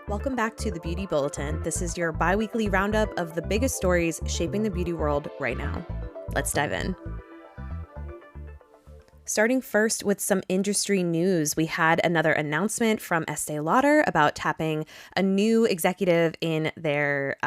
Welcome back to the Beauty Bulletin. This is your biweekly roundup of the biggest stories shaping the beauty world right now. Let's dive in. Starting first with some industry news, we had another announcement from Estee Lauder about tapping a new executive in their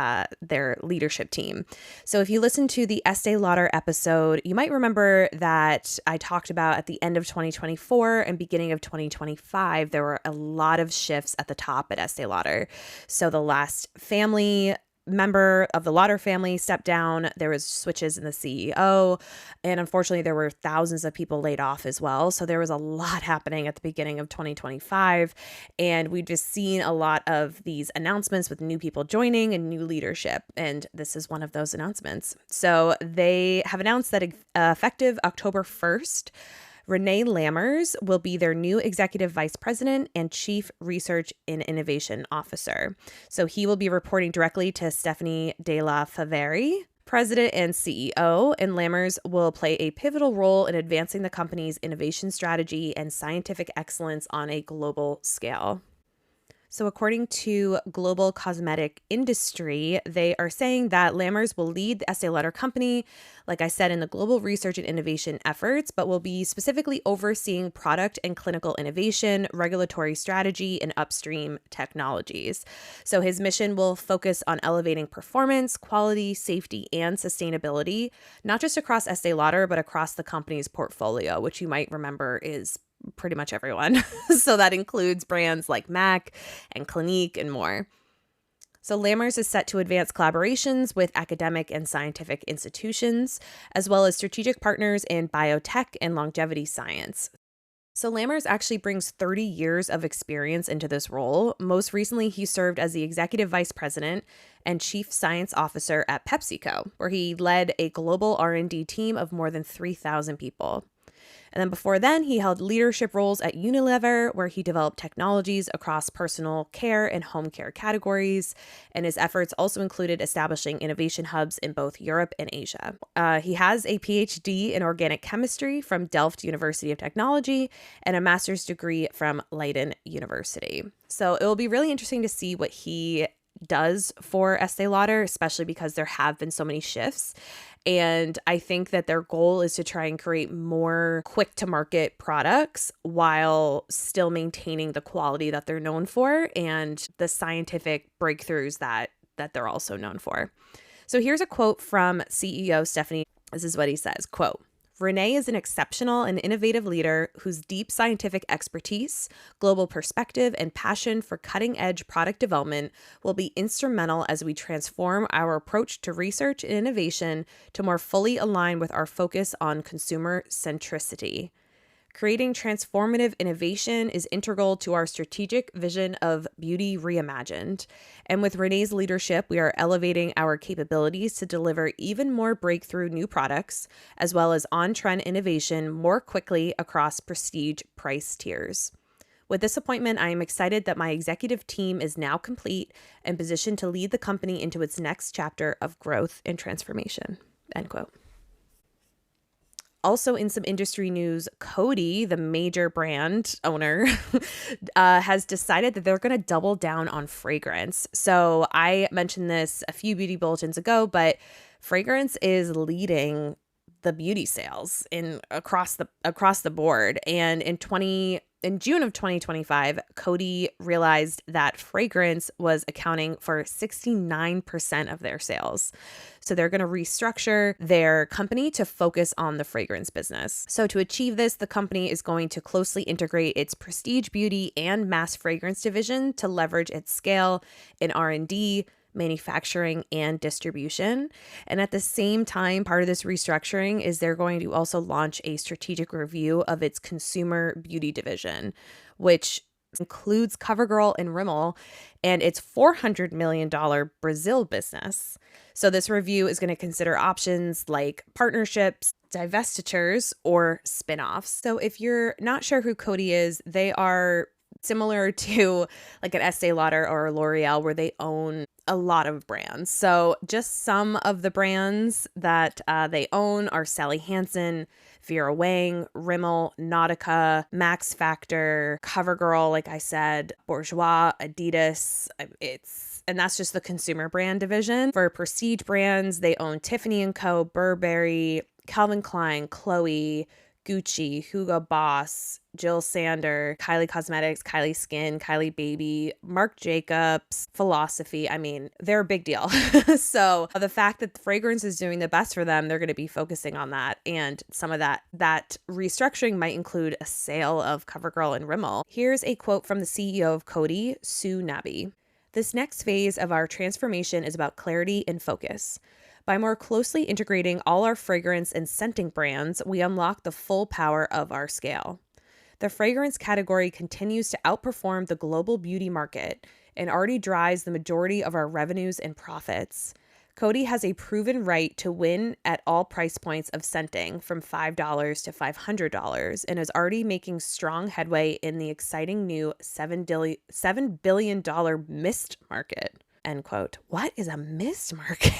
leadership team. So if you listen to the Estee Lauder episode, you might remember that I talked about at the end of 2024 and beginning of 2025, there were a lot of shifts at the top at Estee Lauder. So the last family member of the Lauder family stepped down. There was switches in the CEO, and unfortunately there were thousands of people laid off as well. So there was a lot happening at the beginning of 2025, and we've just seen a lot of these announcements with new people joining and new leadership, and this is one of those announcements. So they have announced that effective October 1st, Renee Lammers will be their new Executive Vice President and Chief Research and Innovation Officer. So he will be reporting directly to Stephanie De La Faveri, President and CEO, and Lammers will play a pivotal role in advancing the company's innovation strategy and scientific excellence on a global scale. So according to Global Cosmetic Industry, they are saying that Lammers will lead the Estee Lauder company, like I said, in the global research and innovation efforts, but will be specifically overseeing product and clinical innovation, regulatory strategy, and upstream technologies. So his mission will focus on elevating performance, quality, safety, and sustainability, not just across Estee Lauder, but across the company's portfolio, which you might remember is pretty much everyone. So that includes brands like MAC and Clinique and more. So Lammers is set to advance collaborations with academic and scientific institutions, as well as strategic partners in biotech and longevity science. So Lammers actually brings 30 years of experience into this role. Most recently, he served as the Executive Vice President and Chief Science Officer at PepsiCo, where he led a global R&D team of more than 3,000 people. And then before then, he held leadership roles at Unilever, where he developed technologies across personal care and home care categories. And his efforts also included establishing innovation hubs in both Europe and Asia. He has a PhD in organic chemistry from Delft University of Technology and a master's degree from Leiden University. So it will be really interesting to see what he does for Estee Lauder, especially because there have been so many shifts. And I think that their goal is to try and create more quick to market products while still maintaining the quality that they're known for and the scientific breakthroughs that they're also known for. So here's a quote from CEO Stephanie. This is what he says, quote, "Renee is an exceptional and innovative leader whose deep scientific expertise, global perspective, and passion for cutting-edge product development will be instrumental as we transform our approach to research and innovation to more fully align with our focus on consumer centricity. Creating transformative innovation is integral to our strategic vision of Beauty Reimagined. And with Renee's leadership, we are elevating our capabilities to deliver even more breakthrough new products, as well as on-trend innovation more quickly across prestige price tiers. With this appointment, I am excited that my executive team is now complete and positioned to lead the company into its next chapter of growth and transformation." End quote. Also in some industry news, Coty, the major brand owner, has decided that they're going to double down on fragrance. So I mentioned this a few beauty bulletins ago, but fragrance is leading the beauty sales across the board. And in June of 2025, Coty realized that fragrance was accounting for 69% of their sales. So they're going to restructure their company to focus on the fragrance business. So to achieve this, the company is going to closely integrate its prestige beauty and mass fragrance division to leverage its scale in R&D, manufacturing, and distribution. And at the same time, part of this restructuring is they're going to also launch a strategic review of its consumer beauty division, which includes CoverGirl and Rimmel and its $400 million Brazil business. So this review is going to consider options like partnerships, divestitures, or spinoffs. So if you're not sure who Coty is, they are similar to like an Estee Lauder or a L'Oreal, where they own a lot of brands. So just some of the brands that they own are Sally Hansen, Vera Wang, Rimmel, Nautica, Max Factor, CoverGirl, like I said, Bourjois, Adidas. And that's just the consumer brand division. For prestige brands, they own Tiffany & Co., Burberry, Calvin Klein, Chloe, Gucci, Hugo Boss, Jill Sander, Kylie Cosmetics, Kylie Skin, Kylie Baby, Marc Jacobs, Philosophy. I mean, they're a big deal. So the fact that fragrance is doing the best for them, they're going to be focusing on that. And some of that restructuring might include a sale of CoverGirl and Rimmel. Here's a quote from the CEO of Coty, Sue Nabi. This next phase of our transformation is about clarity and focus. By more closely integrating all our fragrance and scenting brands, we unlock the full power of our scale. The fragrance category continues to outperform the global beauty market and already drives the majority of our revenues and profits. Coty has a proven right to win at all price points of scenting from $5 to $500 and is already making strong headway in the exciting new $7 billion mist market. End quote. What is a mist market?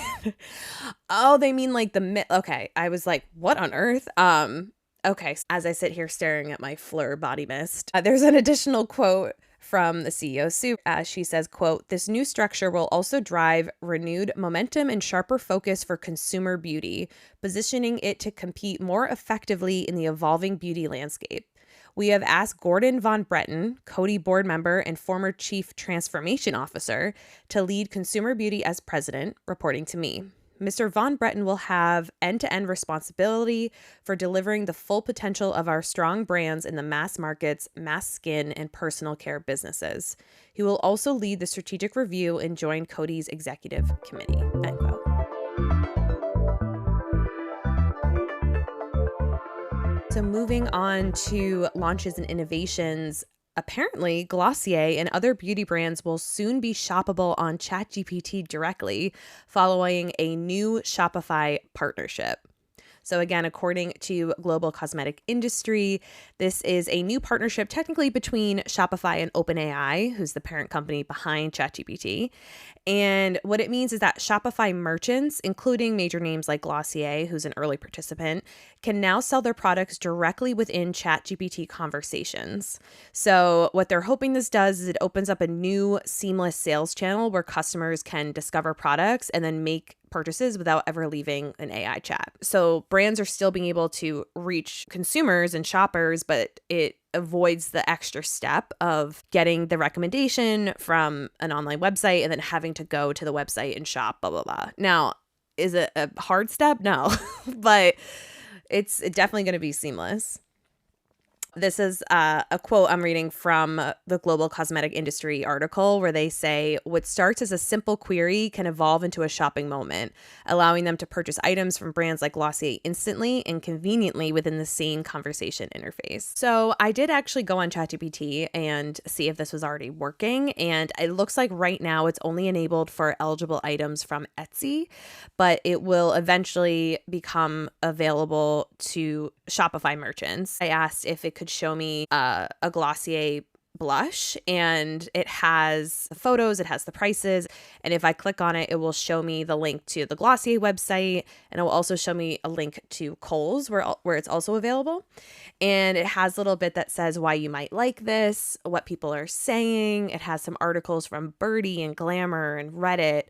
Oh, they mean like the mist. Okay. I was like, what on earth? Okay. As I sit here staring at my Fleur body mist, there's an additional quote from the CEO, Sue. She says, quote, this new structure will also drive renewed momentum and sharper focus for consumer beauty, positioning it to compete more effectively in the evolving beauty landscape. We have asked Gordon Von Bretten, Coty board member and former chief transformation officer, to lead consumer beauty as president, reporting to me. Mr. Von Bretten will have end-to-end responsibility for delivering the full potential of our strong brands in the mass markets, mass skin, and personal care businesses. He will also lead the strategic review and join Coty's executive committee. End quote. So moving on to launches and innovations, apparently Glossier and other beauty brands will soon be shoppable on ChatGPT directly following a new Shopify partnership. So again, according to Global Cosmetic Industry, this is a new partnership technically between Shopify and OpenAI, who's the parent company behind ChatGPT. And what it means is that Shopify merchants, including major names like Glossier, who's an early participant, can now sell their products directly within ChatGPT conversations. So what they're hoping this does is it opens up a new seamless sales channel where customers can discover products and then make purchases without ever leaving an AI chat. So brands are still being able to reach consumers and shoppers, but it avoids the extra step of getting the recommendation from an online website and then having to go to the website and shop, blah, blah, blah. Now, is it a hard step? No, but it's definitely going to be seamless. This is a quote I'm reading from the Global Cosmetic Industry article where they say, what starts as a simple query can evolve into a shopping moment, allowing them to purchase items from brands like Glossier instantly and conveniently within the same conversation interface. So I did actually go on ChatGPT and see if this was already working. And it looks like right now it's only enabled for eligible items from Etsy, but it will eventually become available to Shopify merchants. I asked if it could show me a Glossier blush, and it has the photos, it has the prices, and if I click on it, it will show me the link to the Glossier website, and it will also show me a link to Kohl's where it's also available. And it has a little bit that says why you might like this, what people are saying. It has some articles from Birdie and Glamour and Reddit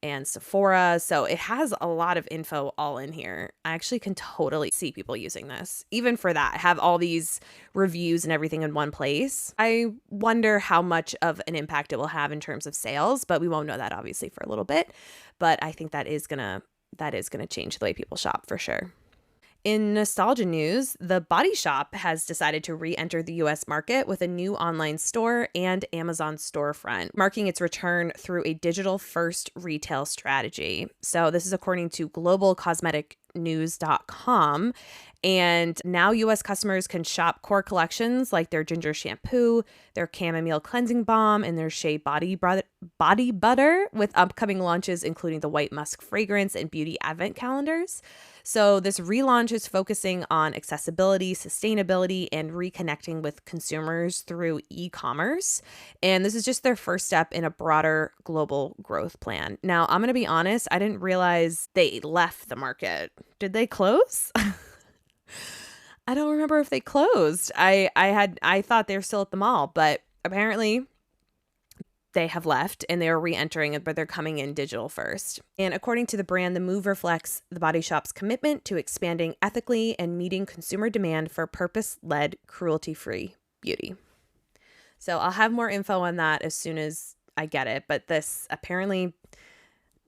and Sephora. So it has a lot of info all in here. I actually can totally see people using this. Even for that, have all these reviews and everything in one place. I wonder how much of an impact it will have in terms of sales, but we won't know that obviously for a little bit. But I think that is gonna change the way people shop for sure. In nostalgia news, The Body Shop has decided to re-enter the US market with a new online store and Amazon storefront, marking its return through a digital-first retail strategy. So this is according to globalcosmeticnews.com. And now US customers can shop core collections like their ginger shampoo, their chamomile cleansing balm, and their shea body butter, with upcoming launches including the white musk fragrance and beauty advent calendars. So this relaunch is focusing on accessibility, sustainability, and reconnecting with consumers through e-commerce. And this is just their first step in a broader global growth plan. Now, I'm going to be honest, I didn't realize they left the market. Did they close? I don't remember if they closed. I thought they were still at the mall, but apparently they have left and they are re-entering it, but they're coming in digital first. And according to the brand, the move reflects the Body Shop's commitment to expanding ethically and meeting consumer demand for purpose-led, cruelty-free beauty. So I'll have more info on that as soon as I get it, but this apparently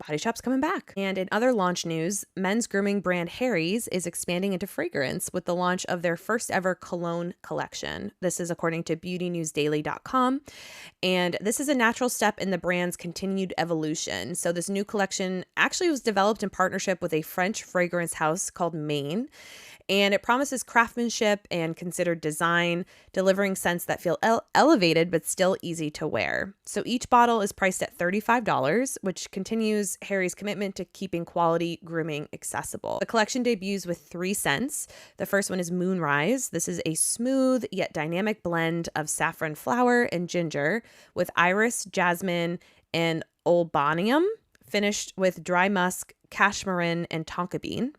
Body Shop's coming back. And in other launch news, men's grooming brand Harry's is expanding into fragrance with the launch of their first ever cologne collection. This is according to BeautyNewsDaily.com. And this is a natural step in the brand's continued evolution. So this new collection actually was developed in partnership with a French fragrance house called Maine. And it promises craftsmanship and considered design, delivering scents that feel elevated but still easy to wear. So each bottle is priced at $35, which continues Harry's commitment to keeping quality grooming accessible. The collection debuts with 3 scents. The first one is Moonrise. This is a smooth yet dynamic blend of saffron flower and ginger with iris, jasmine, and olbanium, finished with dry musk, cashmere, and tonka bean.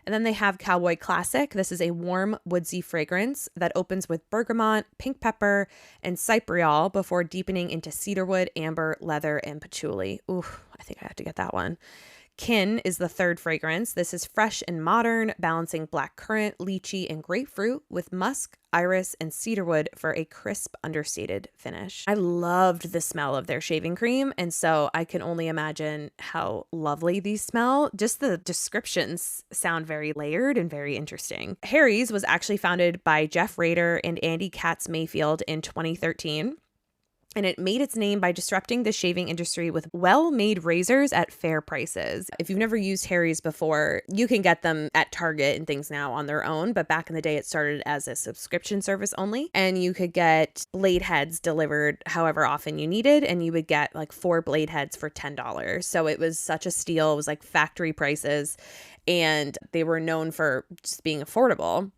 And then they have Cowboy Classic. This is a warm, woodsy fragrance that opens with bergamot, pink pepper, and cypriol before deepening into cedarwood, amber, leather, and patchouli. Ooh, I think I have to get that one. Kin is the third fragrance. This is fresh and modern, balancing blackcurrant, lychee, and grapefruit with musk, iris, and cedarwood for a crisp, understated finish. I loved the smell of their shaving cream, and so I can only imagine how lovely these smell. Just the descriptions sound very layered and very interesting. Harry's was actually founded by Jeff Rader and Andy Katz Mayfield in 2013. And it made its name by disrupting the shaving industry with well-made razors at fair prices. If you've never used Harry's before, you can get them at Target and things now on their own. But back in the day, it started as a subscription service only. And you could get blade heads delivered however often you needed. And you would get like 4 blade heads for $10. So it was such a steal. It was like factory prices. And they were known for just being affordable.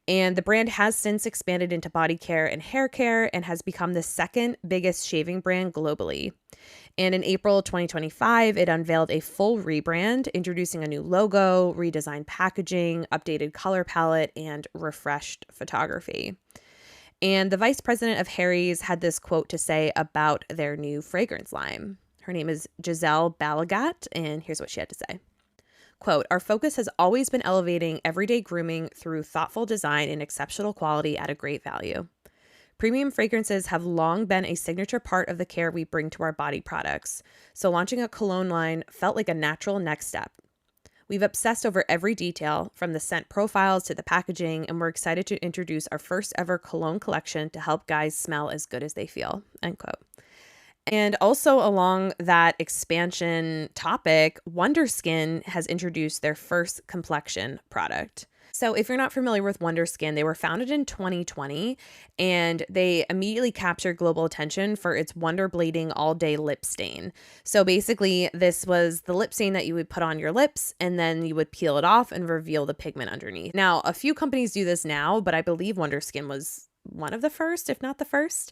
And the brand has since expanded into body care and hair care and has become the second biggest shaving brand globally. And in April 2025, it unveiled a full rebrand, introducing a new logo, redesigned packaging, updated color palette, and refreshed photography. And the vice president of Harry's had this quote to say about their new fragrance line. Her name is Giselle Balagat, and here's what she had to say. Quote, "Our focus has always been elevating everyday grooming through thoughtful design and exceptional quality at a great value. Premium fragrances have long been a signature part of the care we bring to our body products, so launching a cologne line felt like a natural next step. We've obsessed over every detail, from the scent profiles to the packaging, and we're excited to introduce our first ever cologne collection to help guys smell as good as they feel." End quote. And also along that expansion topic, Wonderskin has introduced their first complexion product. So if you're not familiar with Wonderskin, they were founded in 2020 and they immediately captured global attention for its Wonder Blading All Day Lip Stain. So basically this was the lip stain that you would put on your lips and then you would peel it off and reveal the pigment underneath. Now, a few companies do this now, but I believe Wonderskin was one of the first, if not the first,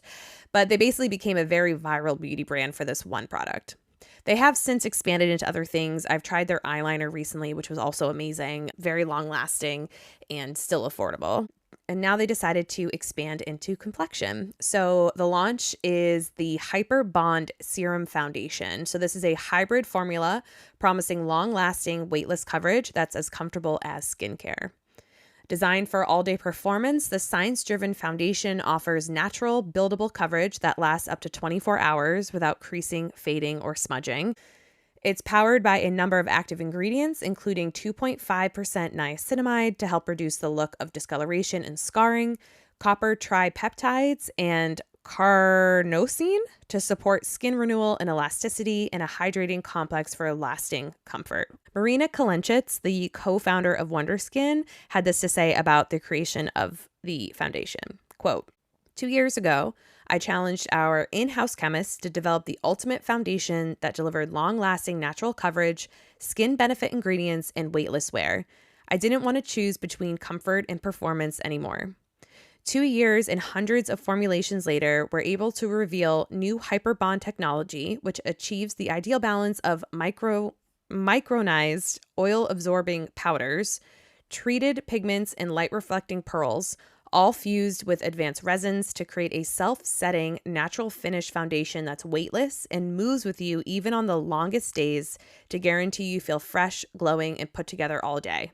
but they basically became a very viral beauty brand for this one product. They have since expanded into other things. I've tried their eyeliner recently, which was also amazing, very long lasting and still affordable. And now they decided to expand into complexion. So the launch is the Hyper Bond Serum Foundation. So this is a hybrid formula promising long lasting weightless coverage that's as comfortable as skincare. Designed for all-day performance, the science-driven foundation offers natural, buildable coverage that lasts up to 24 hours without creasing, fading, or smudging. It's powered by a number of active ingredients, including 2.5% niacinamide to help reduce the look of discoloration and scarring, copper tripeptides, and carnosine to support skin renewal and elasticity, and a hydrating complex for lasting comfort. Marina Kalenchitz, the co-founder of Wonderskin, had this to say about the creation of the foundation. Quote, "2 years ago, I challenged our in-house chemists to develop the ultimate foundation that delivered long-lasting natural coverage, skin benefit ingredients, and weightless wear. I didn't want to choose between comfort and performance anymore. 2 years and hundreds of formulations later, we're able to reveal new Hyperbond technology, which achieves the ideal balance of micronized oil-absorbing powders, treated pigments and light reflecting pearls, all fused with advanced resins to create a self-setting natural finish foundation that's weightless and moves with you even on the longest days to guarantee you feel fresh, glowing, and put together all day.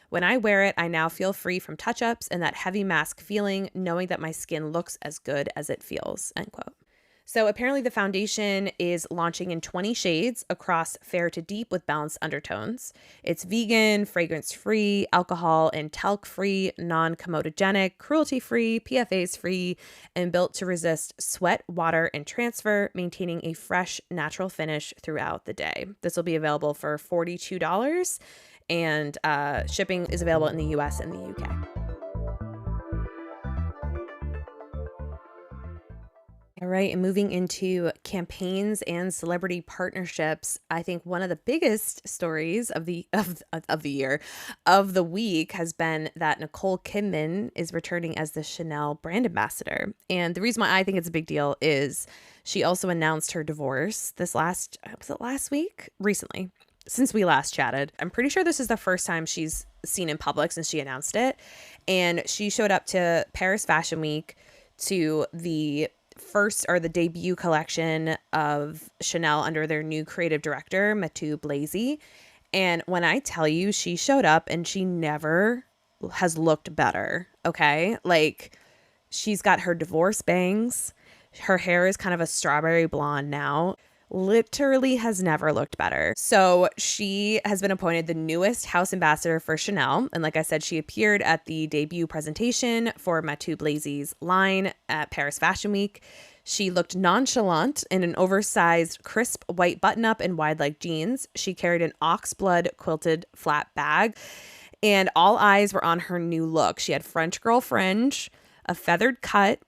When I wear it, I now feel free from touch-ups and that heavy mask feeling, knowing that my skin looks as good as it feels, end quote. So apparently the foundation is launching in 20 shades across fair to deep with balanced undertones. It's vegan, fragrance-free, alcohol and talc-free, non-comedogenic, cruelty-free, PFAs-free, and built to resist sweat, water, and transfer, maintaining a fresh, natural finish throughout the day. This will be available for $42, and shipping is available in the US and the UK. All right, and moving into campaigns and celebrity partnerships, I think one of the biggest stories of the year, of the week, has been that Nicole Kidman is returning as the Chanel brand ambassador. And the reason why I think it's a big deal is she also announced her divorce was it last week? Recently, since we last chatted. I'm pretty sure this is the first time she's seen in public since she announced it. And she showed up to Paris Fashion Week to the debut collection of Chanel under their new creative director, Mathieu Blazy. And when I tell you, she showed up and she never has looked better. Okay. Like, she's got her divorce bangs. Her hair is kind of a strawberry blonde now. Literally has never looked better. So she has been appointed the newest house ambassador for Chanel. And like I said, she appeared at the debut presentation for Mathieu Blazy's line at Paris Fashion Week. She looked nonchalant in an oversized, crisp white button-up and wide-leg jeans. She carried an oxblood quilted flat bag, and all eyes were on her new look. She had French girl fringe, a feathered cut,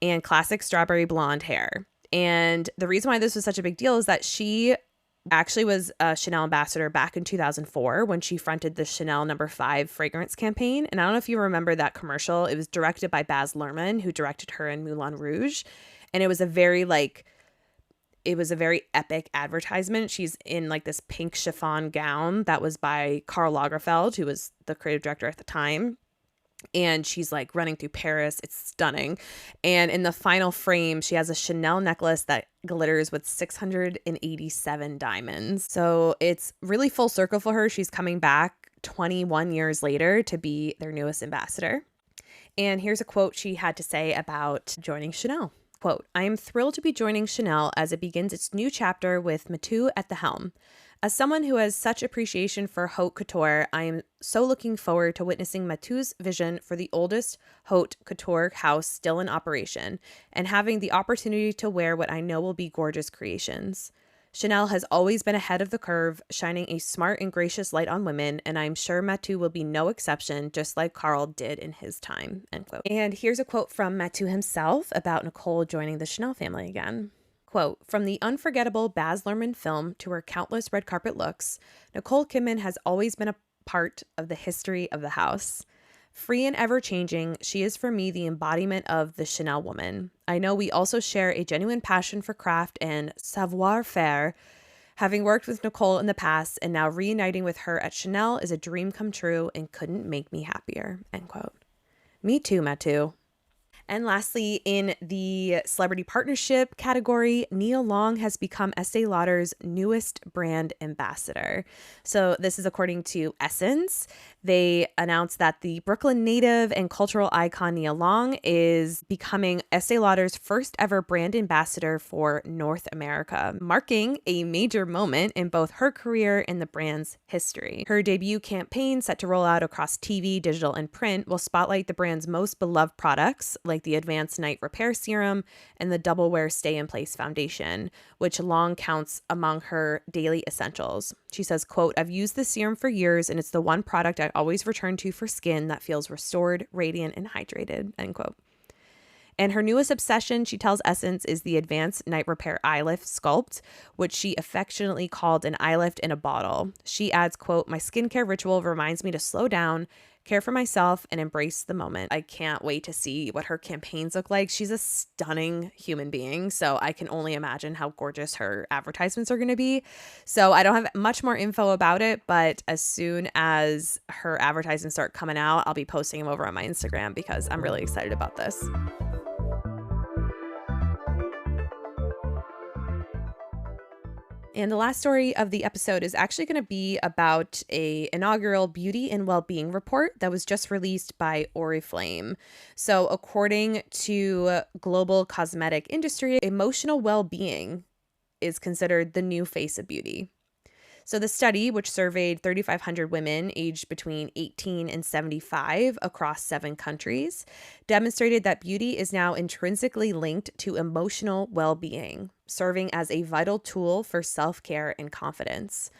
and classic strawberry blonde hair. And the reason why this was such a big deal is that she actually was a Chanel ambassador back in 2004 when she fronted the Chanel No. 5 fragrance campaign. And I don't know if you remember that commercial. It was directed by Baz Luhrmann, who directed her in Moulin Rouge. And it was a very epic advertisement. She's in like this pink chiffon gown that was by Karl Lagerfeld, who was the creative director at the time. And she's like running through Paris. It's stunning. And in the final frame, she has a Chanel necklace that glitters with 687 diamonds. So it's really full circle for her. She's coming back 21 years later to be their newest ambassador. And here's a quote she had to say about joining Chanel. Quote, "I am thrilled to be joining Chanel as it begins its new chapter with Mathieu at the helm. As someone who has such appreciation for haute couture, I am so looking forward to witnessing Mathieu's vision for the oldest haute couture house still in operation and having the opportunity to wear what I know will be gorgeous creations. Chanel has always been ahead of the curve, shining a smart and gracious light on women, and I'm sure Mathieu will be no exception, just like Karl did in his time," end quote. And here's a quote from Mathieu himself about Nicole joining the Chanel family again. Quote, "From the unforgettable Baz Luhrmann film to her countless red carpet looks, Nicole Kidman has always been a part of the history of the house. Free and ever-changing, she is for me the embodiment of the Chanel woman. I know we also share a genuine passion for craft and savoir-faire. Having worked with Nicole in the past and now reuniting with her at Chanel is a dream come true and couldn't make me happier," end quote. Me too, Mathieu. And lastly, in the celebrity partnership category, Nia Long has become Estee Lauder's newest brand ambassador. So this is according to Essence. They announced that the Brooklyn native and cultural icon Nia Long is becoming Estee Lauder's first ever brand ambassador for North America, marking a major moment in both her career and the brand's history. Her debut campaign, set to roll out across TV, digital, and print, will spotlight the brand's most beloved products, like the Advanced Night Repair Serum and the Double Wear Stay in Place Foundation, which Long counts among her daily essentials. She says, quote, "I've used this serum for years and it's the one product I always return to for skin that feels restored, radiant, and hydrated," end quote. And her newest obsession, she tells Essence, is the Advanced Night Repair Eye Lift Sculpt, which she affectionately called an eye lift in a bottle. She adds, quote, "My skincare ritual reminds me to slow down, care for myself, and embrace the moment. I can't wait to see what her campaigns look like. She's a stunning human being, so I can only imagine how gorgeous her advertisements are going to be. So I don't have much more info about it, but as soon as her advertisements start coming out, I'll be posting them over on my Instagram because I'm really excited about this. And the last story of the episode is actually going to be about a inaugural beauty and well-being report that was just released by Oriflame. So according to global cosmetic industry, emotional well-being is considered the new face of beauty. So the study, which surveyed 3,500 women aged between 18 and 75 across 7 countries, demonstrated that beauty is now intrinsically linked to emotional well-being, serving as a vital tool for self-care and confidence.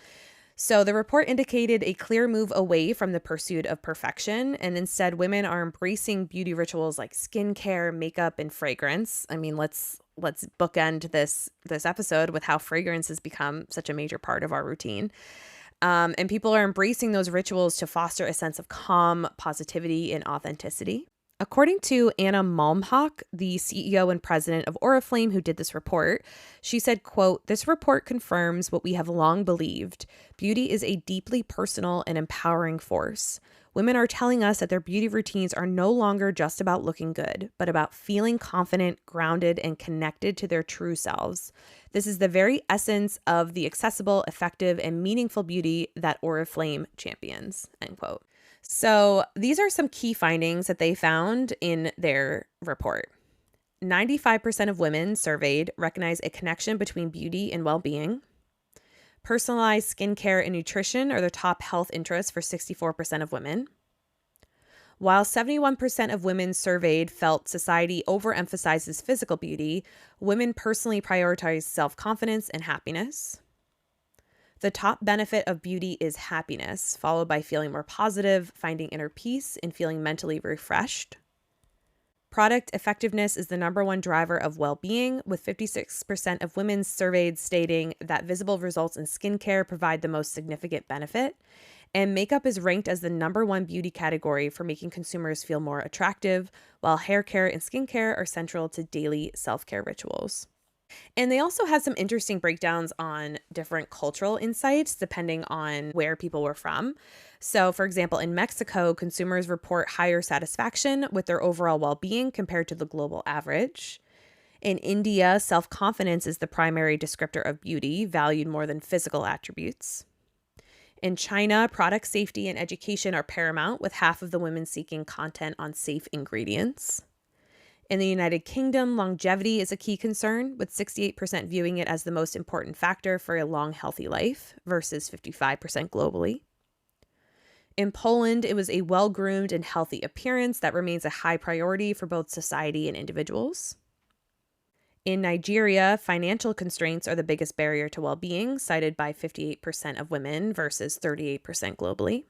So the report indicated a clear move away from the pursuit of perfection, and instead women are embracing beauty rituals like skincare, makeup, and fragrance. I mean, let's bookend this episode with how fragrance has become such a major part of our routine. And people are embracing those rituals to foster a sense of calm, positivity, and authenticity. According to Anna Malmhawk, the CEO and president of Oriflame who did this report, she said, quote, "This report confirms what we have long believed. Beauty is a deeply personal and empowering force. Women are telling us that their beauty routines are no longer just about looking good, but about feeling confident, grounded, and connected to their true selves. This is the very essence of the accessible, effective, and meaningful beauty that Oriflame champions," end quote. So these are some key findings that they found in their report. 95% of women surveyed recognize a connection between beauty and well-being. Personalized skincare and nutrition are the top health interests for 64% of women. While 71% of women surveyed felt society overemphasizes physical beauty, women personally prioritize self-confidence and happiness. The top benefit of beauty is happiness, followed by feeling more positive, finding inner peace, and feeling mentally refreshed. Product effectiveness is the number one driver of well-being, with 56% of women surveyed stating that visible results in skincare provide the most significant benefit. And makeup is ranked as the number one beauty category for making consumers feel more attractive, while hair care and skincare are central to daily self-care rituals. And they also had some interesting breakdowns on different cultural insights depending on where people were from. So, for example, in Mexico, consumers report higher satisfaction with their overall well-being compared to the global average. In India, self-confidence is the primary descriptor of beauty, valued more than physical attributes. In China, product safety and education are paramount, with half of the women seeking content on safe ingredients. In the United Kingdom, longevity is a key concern, with 68% viewing it as the most important factor for a long, healthy life versus 55% globally. In Poland, it was a well-groomed and healthy appearance that remains a high priority for both society and individuals. In Nigeria, financial constraints are the biggest barrier to well-being, cited by 58% of women versus 38% globally.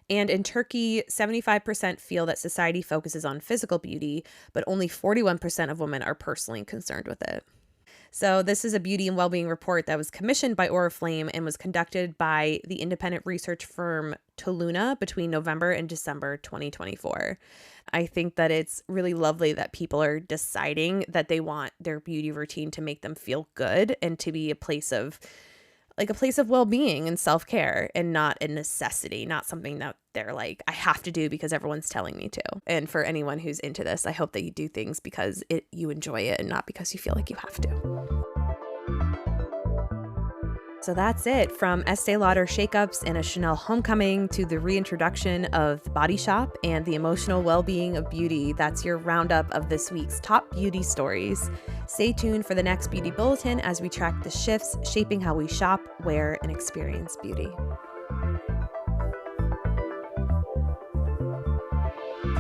And in Turkey, 75% feel that society focuses on physical beauty, but only 41% of women are personally concerned with it. So this is a beauty and well-being report that was commissioned by Oriflame and was conducted by the independent research firm Toluna between November and December 2024. I think that it's really lovely that people are deciding that they want their beauty routine to make them feel good and to be a place of well-being and self-care, and not a necessity, not something that they're like, I have to do because everyone's telling me to. And for anyone who's into this, I hope that you do things because you enjoy it and not because you feel like you have to. So that's it. From Estee Lauder shakeups and a Chanel homecoming to the reintroduction of The Body Shop and the emotional well-being of beauty, that's your roundup of this week's top beauty stories. Stay tuned for the next Beauty Bulletin as we track the shifts shaping how we shop, wear, and experience beauty.